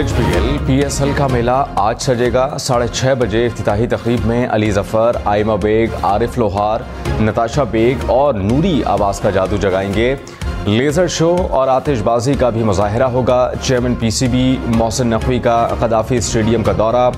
HPL PSL का मेला आज सजेगा। 6:30 बजे इफ्तिताही तकरीब में अली जफर, आइमा बेग, आरिफ लोहार, नताशा बेग और नूरी आवाज़ का जादू जगाएंगे। लेज़र शो और आतिशबाजी का भी मुजाहिरा होगा। चेयरमैन PCB मोहसिन नकवी का कदाफी स्टेडियम का दौरा।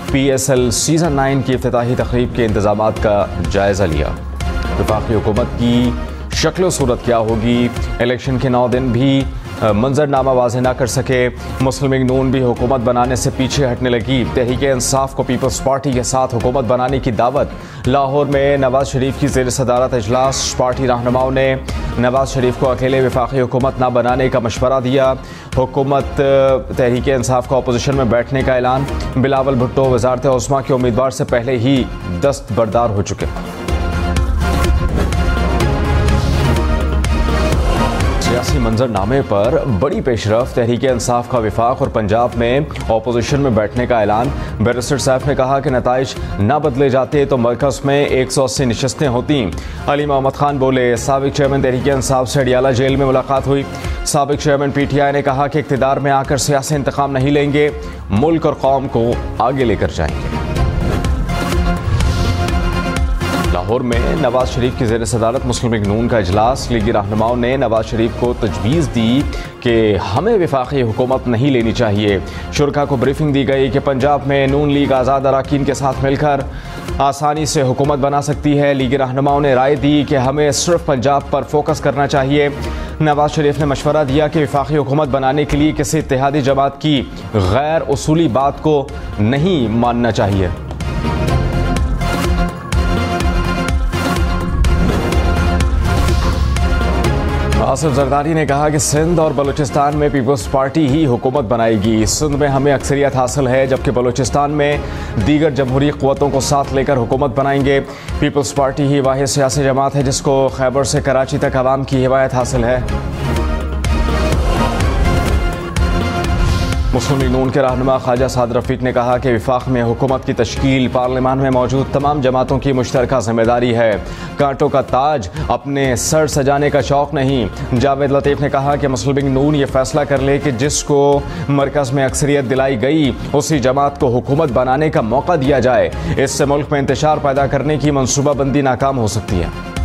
PSL सीज़न 9 की इफ्तिताही तकरीब के इंतजामात का जायज़ा लिया। वफाकी हुकूमत की शक्ल सूरत क्या होगी, इलेक्शन के 9 दिन भी मंजरनामा वाज़ेह ना कर सके। मुस्लिम लीग नून भी हुकूमत बनाने से पीछे हटने लगी। तहरीक इंसाफ को पीपल्स पार्टी के साथ हुकूमत बनाने की दावत। लाहौर में नवाज शरीफ की ज़ेर सदारत इजलास। पार्टी रहनुमाओं ने नवाज शरीफ को अकेले वफाकी हुकूमत ना बनाने का मशवरा दिया। हुकूमत तहरीक इंसाफ का अपोजिशन में बैठने का ऐलान। बिलावल भुट्टो वज़ारत उस्मा के उम्मीदवार से पहले ही दस्तबरदार हो चुके। सियासी मंजरनामे पर बड़ी पेशरफ। तहरीक इंसाफ का विफाक और पंजाब में अपोजिशन में बैठने का ऐलान। बैरिस्टर साहब ने कहा कि नताइज ना बदले जाते तो मरकज़ में 180 नशस्तें होती। अली मोहम्मद खान बोले, साबिक चेयरमैन तहरीक इंसाफ से अडियाला जेल में मुलाकात हुई। साबिक चेयरमैन PTI ने कहा कि इक़्तिदार में आकर सियासी इंतकाम नहीं लेंगे, मुल्क और कौम को आगे लेकर जाएंगे। लाहौर में नवाज शरीफ की ज़ेर सदारत मुस्लिम लीग नून का इजलास। लीगी रहनुमाओं ने नवाज शरीफ को तजवीज़ दी कि हमें वफाकी हुकूमत नहीं लेनी चाहिए। शुरका को ब्रीफिंग दी गई कि पंजाब में नून लीग आज़ाद अरकान के साथ मिलकर आसानी से हुकूमत बना सकती है। लीगी रहनुमाओं ने राय दी कि हमें सिर्फ पंजाब पर फोकस करना चाहिए। नवाज शरीफ ने मशवरा दिया कि वफाकी हुकूमत बनाने के लिए किसी इत्तेहादी जमात की गैर उसूली बात को नहीं मानना चाहिए। आसिफ जरदारी ने कहा कि सिंध और बलूचिस्तान में पीपल्स पार्टी ही हुकूमत बनाएगी। सिंध में हमें अक्सरियत हासिल है, जबकि बलूचिस्तान में दीगर जमहूरी क़ुव्वतों को साथ लेकर हुकूमत बनाएंगे। पीपल्स पार्टी ही वाहिद सियासी जमात है जिसको खैबर से कराची तक अवाम की हिमायत हासिल है। मुस्लिम लीग नून के रहनुमा ख्वाजा साद रफीक ने कहा कि विफाक में हुकूमत की तश्कील पार्लियामान में मौजूद तमाम जमातों की मुश्तरका जिम्मेदारी है। कांटों का ताज अपने सर सजाने का शौक नहीं। जावेद लतीफ़ ने कहा कि मुस्लिम लीग नून ये फैसला कर ले कि जिसको मरकज़ में अक्सरियत दिलाई गई उसी जमात को हुकूमत बनाने का मौका दिया जाए। इससे मुल्क में इंतशार पैदा करने की मनसूबाबंदी नाकाम हो सकती है।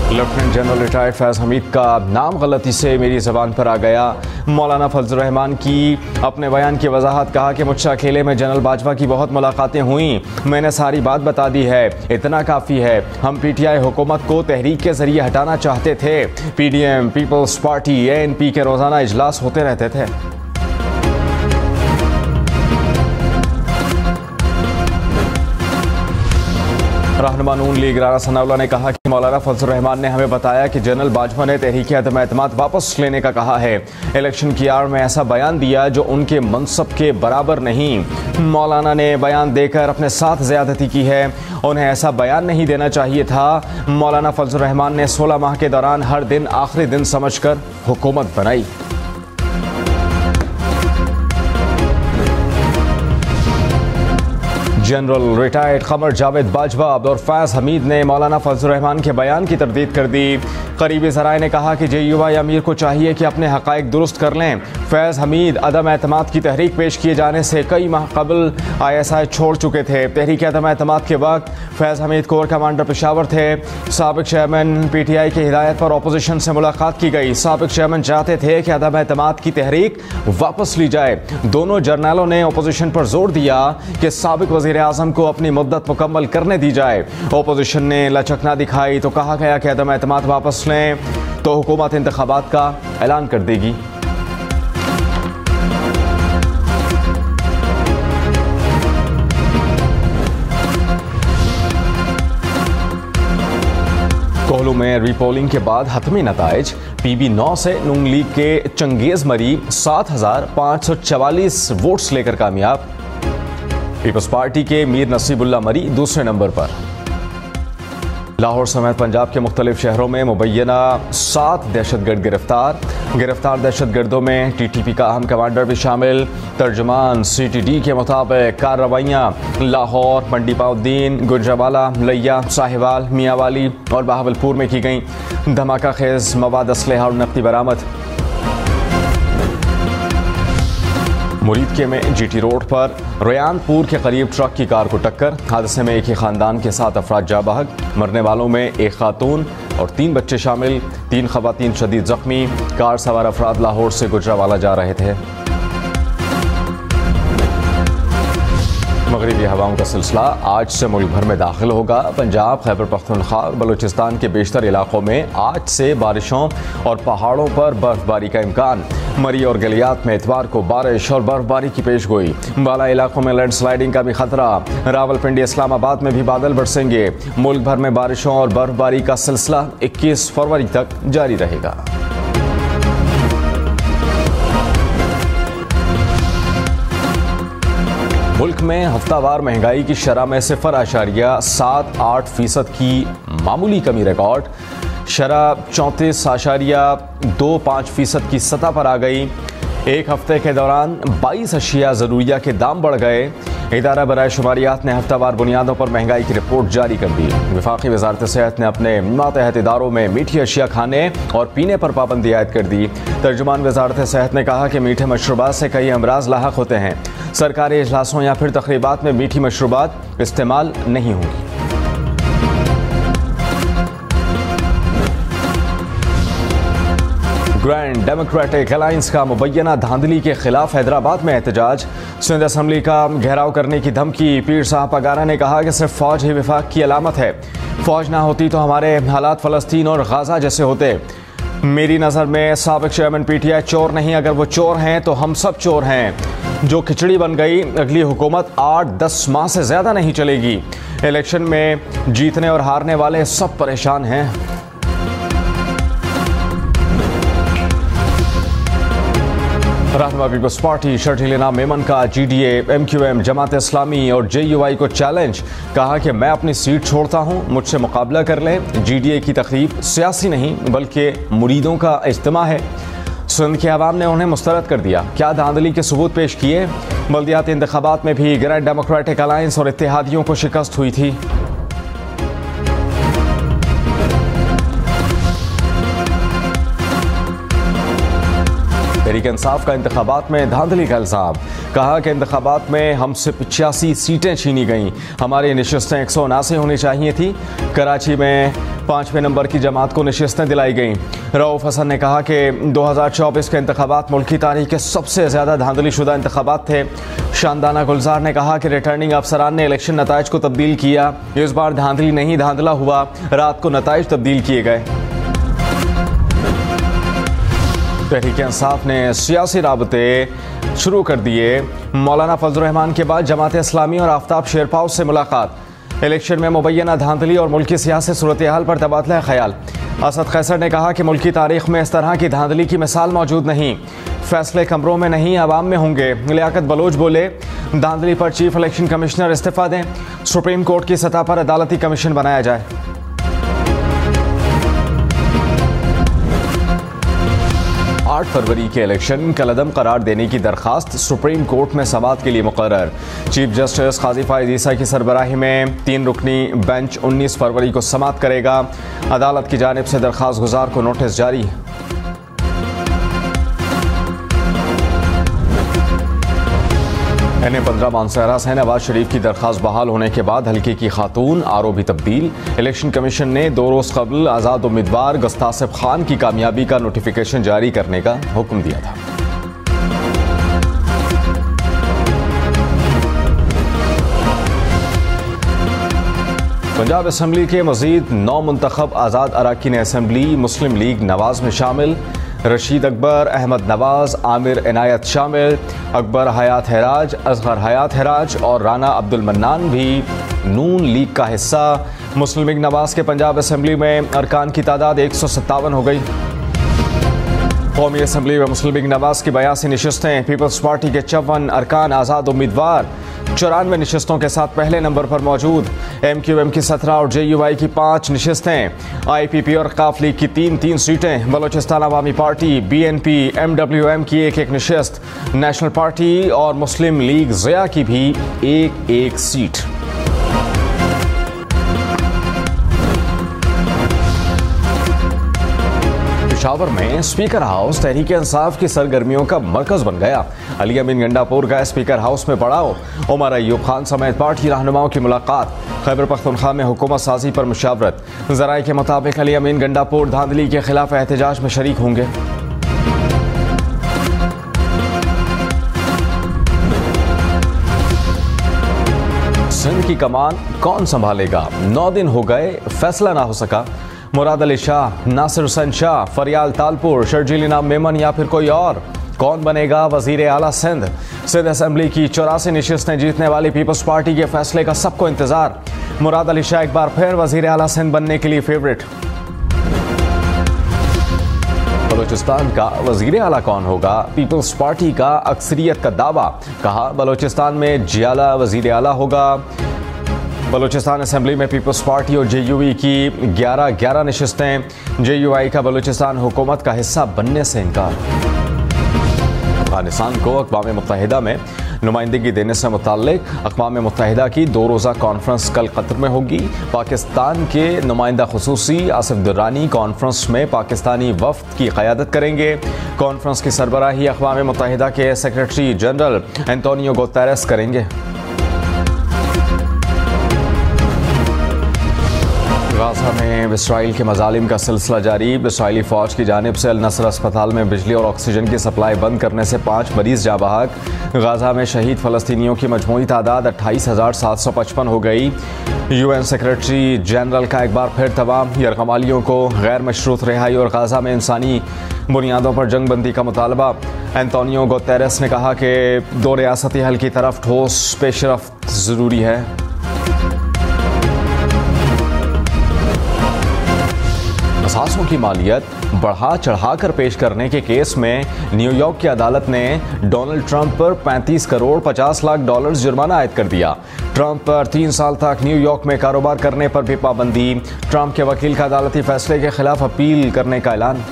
लेफ्टिनेंट जनरल रिटायर्ड फैज़ हमीद का नाम गलती से मेरी ज़बान पर आ गया। मौलाना फजल रहमान की अपने बयान की वजाहत। कहा कि मुझसे अकेले में जनरल बाजवा की बहुत मुलाकातें हुई, मैंने सारी बात बता दी है, इतना काफ़ी है। हम PTI हुकूमत को तहरीक के ज़रिए हटाना चाहते थे। PDM पीपल्स पार्टी ANP के रोज़ाना इजलास होते रहते थे। रहनुमा नून लीग राना सनाउल्लाह ने कहा कि मौलाना फजल रहमान ने हमें बताया कि जनरल बाजवा ने तहरीक अदम एतमाद वापस लेने का कहा है। इलेक्शन की आड़ में ऐसा बयान दिया जो उनके मनसब के बराबर नहीं। मौलाना ने बयान देकर अपने साथ ज़्यादती की है, उन्हें ऐसा बयान नहीं देना चाहिए था। मौलाना फजल रहमान ने 16 माह के दौरान हर दिन आखिरी दिन समझकर हुकूमत बनाई। जनरल रिटायर्ड कमर जावेद बाजवा और फैज़ हमीद ने मौलाना फजल रहमान के बयान की तरदीद कर दी। करीबी ज़राए ने कहा कि JUI अमीर को चाहिए कि अपने हक़ाइक़ दुरुस्त कर लें। फैज़ हमीद अदम एतमाद की तहरीक पेश किए जाने से कई माह कबल ISI छोड़ चुके थे। तहरीक अदम एतमाद के वक्त फैज़ हमीद कोर कमांडर पेशावर थे। साबिक चेयरमैन PTI की हिदायत पर अपोजिशन से मुलाकात की गई। साबिक चेयरमैन चाहते थे कि अदम एतमाद की तहरीक वापस ली जाए। दोनों जर्नलों ने अपोजिशन पर जोर दिया कि साबिक वज़ीर आज़म को अपनी मुद्दत मुकम्मल करने दी जाए। अपोजिशन ने लचक ना दिखाई तो कहा गया कि अदम एतमाद वापस लें तो हुकूमत इंतखाबात का ऐलान कर देगी। कोहलू में रीपोलिंग के बाद हतमी नताइज। PB9 से नून लीग के चंगेज मरी 7,544 वोट्स लेकर कामयाब। पीपल्स पार्टी के मीर नसीबुल्ला मरी दूसरे नंबर पर। लाहौर समेत पंजाब के मुख्तलिफ शहरों में मुबैना 7 दहशतगर्द गिरफ्तार दहशतगर्दों में TTP का अहम कमांडर भी शामिल। तर्जुमान CTD के मुताबिक कार्रवाइयाँ लाहौर, मंडी पाउद्दीन, गुजरावाला, लैया, साहिवाल, मियांवाली और बहावलपुर में की गई। धमाका खेज मवाद, असलहा और नकदी बरामद। मुरीदके में GT रोड पर रयानपुर के करीब ट्रक की कार को टक्कर। हादसे में एक ही खानदान के 7 अफराद जा बहक। मरने वालों में एक खातून और 3 बच्चे शामिल। 3 खवातीन शदीद जख्मी। कार सवार अफराद लाहौर से गुजरावाला जा रहे थे। मगरिबी हवाओं का सिलसिला आज से मुल्क भर में दाखिल होगा। पंजाब, खैबर पख्तूनख्वा और बलूचिस्तान के बेशतर इलाकों में आज से बारिशों और पहाड़ों पर बर्फबारी का इम्कान। मरी और गलियात में इतवार को बारिश और बर्फबारी की पेशगोई। बाला इलाकों में लैंडस्लाइडिंग का भी खतरा। रावलपिंडी, इस्लामाबाद में भी बादल बरसेंगे। मुल्क भर में बारिशों और बर्फबारी का सिलसिला 21 फरवरी तक जारी रहेगा। मुल्क में हफ्तावार महंगाई की शरह में 0.78% की मामूली कमी रिकॉर्ड। शरह 34.25% की सतह पर आ गई। एक हफ्ते के दौरान 22 अशिया ज़रूरिया के दाम बढ़ गए। इदारा बराए शुमारियात ने हफ्तावार बुनियादों पर महंगाई की रिपोर्ट जारी कर दी। वफाकी वजारत सेहत ने अपने मातहत इदारों में मीठी अशिया खाने और पीने पर पाबंदी आयद कर दी। तर्जुमान वजारत सेहत ने कहा कि मीठे मशरूबात से कई अमराज लाहक होते हैं। सरकारी इजलासों या फिर तकरीबात में मीठी मशरूबात इस्तेमाल नहीं होंगी। ग्रैंड डेमोक्रेटिक अलायंस का मुबैना धांधली के खिलाफ हैदराबाद में एहतजाज। सिंध असम्बली का घेराव करने की धमकी। पीर साहब पगारा ने कहा कि सिर्फ फौज ही विफाक की अलामत है। फौज ना होती तो हमारे हालात फ़लस्तीन और गाजा जैसे होते। मेरी नज़र में साबिक चेयरमैन PTI चोर नहीं, अगर वो चोर हैं तो हम सब चोर हैं। जो खिचड़ी बन गई, अगली हुकूमत 8-10 माह से ज़्यादा नहीं चलेगी। इलेक्शन में जीतने और हारने वाले सब परेशान हैं। रहनुमा पीपल्स पार्टी शर्जीलिना मेमन का GDA, MQM, जमात इस्लामी और JUI को चैलेंज। कहा कि मैं अपनी सीट छोड़ता हूं, मुझसे मुकाबला कर लें। GDA की तकरीब सियासी नहीं बल्कि मुरीदों का इज्तिमा है। सिंध के अवाम ने उन्हें मुस्तरद कर दिया। क्या धांधली के सबूत पेश किए। बल्दियाती इंतखाबात में भी ग्रैंड डेमोक्रेटिक अलायंस और इत्तेहादियों को शिकस्त हुई थी। तहरीक इंसाफ का इंतखाबात में धांधली का इल्जाम। कहा कि इंतखाबात में हमसे 85 सीटें छीनी गईं। हमारी नशिस्तें 179 होनी चाहिए थी। कराची में 5वें नंबर की जमात को नशिस्तें दिलाई गईं। रऊफ हसन ने कहा कि 2024 के इंतखाबात मुल्क की तारीख के सबसे ज़्यादा धांधली शुदा इंतखाबात थे। शानदाना गुलजार ने कहा कि रिटर्निंग अफसरान ने इलेक्शन नताइज को तब्दील किया। इस बार धांधली नहीं, धांधला हुआ। रात को नताइज तब्दील किए गए। तहरीक इंसाफ ने सियासी राबते शुरू कर दिए। मौलाना फजल रहमान के बाद जमात इस्लामी और आफ्ताब शेरपाव से मुलाकात। इलेक्शन में मुबैना धांधली और मुल्की सियासी सूरत हाल पर तबादला ख्याल। असद कैसर ने कहा कि मुल्की तारीख में इस तरह की धांधली की मिसाल मौजूद नहीं। फैसले कमरों में नहीं, आवाम में होंगे। लियाकत बलोच बोले, धांधली पर चीफ इलेक्शन कमिश्नर इस्तीफा दें। सुप्रीम कोर्ट की सतह पर अदालती कमीशन बनाया जाए। 8 फरवरी के इलेक्शन कलअदम करार देने की दरखास्त सुप्रीम कोर्ट में समाअत के लिए मुकर्रर। चीफ जस्टिस काजी फायद ईसा की सरबराही में 3 रुकनी बेंच 19 फरवरी को समाअत करेगा। अदालत की जानिब से दरखास्त गुजार को नोटिस जारी। NA-15 मानसहरा से नवाज शरीफ की दरखास्त बहाल होने के बाद हल्के की खातून RO भी तब्दील। इलेक्शन कमीशन ने 2 रोज़ कबल आज़ाद उम्मीदवार गस्तासिफ खान की कामयाबी का नोटिफिकेशन जारी करने का हुक्म दिया था। पंजाब असम्बली के मजीद 9 मुंतखब आज़ाद अरकान असम्बली मुस्लिम लीग नवाज में शामिल। रशीद अकबर, अहमद नवाज, आमिर इनायत शामिल। अकबर हयात हराज, असगर हयात हराज और राना अब्दुल मन्नान भी नून लीग का हिस्सा। मुस्लिम लीग नवाज के पंजाब असम्बली में अरकान की तादाद 157 हो गई। कौमी असम्बली में मुस्लिम लीग नवाज की 82 नशिस्तें, पीपल्स पार्टी के 54 अरकान आज़ाद उम्मीदवार 94 नशिस्तों के साथ पहले नंबर पर मौजूद। MQM की 17 और JUI की 5 नशिस्तें, IPP और काफ लीग की 3-3 सीटें, बलोचिस्तान अवामी पार्टी, BNP, MWM की एक नशिस्त, नेशनल पार्टी और मुस्लिम लीग ज़िया की भी एक सीट। पेशावर में स्पीकर हाउस तहरीक इंसाफ की सरगर्मियों का मरकज बन गया। अली अमीन गंडापुर का स्पीकर हाउस में पड़ाव, उमर अयूब खान समेत पार्टी रहनुमाओं की मुलाकात, खैबर पख्तूनख्वा में हुकूमत साजी पर मुशावरत। ज़राए के मुताबिक अली अमीन गंडापुर धांधली के खिलाफ एहतजाज में शरीक होंगे। सिंध की कमान कौन संभालेगा? 9 दिन हो गए, फैसला ना हो सका। मुराद अली शाह, नासिर हुसैन शाह, फरियाल तालपुर, शर्जील इनाम मेमन या फिर कोई और? कौन बनेगा वजीर आला सिंध? सिंध असम्बली की 84 नशिस्तें जीतने वाली पीपल्स पार्टी के फैसले का सबको इंतजार। मुराद अली शाह एक बार फिर वजीर आला सिंध बनने के लिए फेवरेट। बलोचिस्तान का वजीर आला कौन होगा? पीपल्स पार्टी का अक्सरियत का दावा। कहा बलोचिस्तान में जियाला वजीर आला होगा। बलूचिस्तान असम्बली में पीपल्स पार्टी और JUI की 11 नशिस्तें, JUI का बलूचिस्तान हुकूमत का हिस्सा बनने से इनकार। अफगानिस्तान को अक़वाम मुत्तहिदा में नुमाइंदगी देने से मुताल्लिक अक़वाम मुत्तहिदा की 2 रोज़ा कॉन्फ्रेंस कल कतर में होगी। पाकिस्तान के नुमाइंदा खुसूसी आसिफ दुर्रानी कॉन्फ्रेंस में पाकिस्तानी वफ़द की क़यादत करेंगे। कॉन्फ्रेंस की सरबराही अक़वाम मुत्तहिदा के सेक्रेटरी जनरल एंटोनियो गुतेरेस करेंगे। गाज़ा में इसराइल के मज़ालिम का सिलसिला जारी। इसराइली फ़ौज की जानिब से अल नसर अस्पताल में बिजली और ऑक्सीजन की सप्लाई बंद करने से 5 मरीज़ जाँ बहक। गाज़ा में शहीद फ़लस्तीनियों की मजमूई तादाद 28,755 हो गई। UN सेक्रेटरी जनरल का एक बार फिर तमाम यरगमालियों को गैर मशरूत रिहाई और गाज़ा में इंसानी बुनियादों पर जंगबंदी का मुतालबा। एंटोनियो गुतेरेस ने कहा कि 2 रियासती हल की तरफ ठोस पेशरफ्त ज़रूरी है। असासों की मालियत बढ़ा चढ़ाकर पेश करने के केस में न्यूयॉर्क की अदालत ने डोनाल्ड ट्रंप पर 35 करोड़ 50 लाख डॉलर जुर्माना आयद कर दिया। ट्रंप पर 3 साल तक न्यूयॉर्क में कारोबार करने पर भी पाबंदी। ट्रंप के वकील का अदालती फैसले के खिलाफ अपील करने का ऐलान।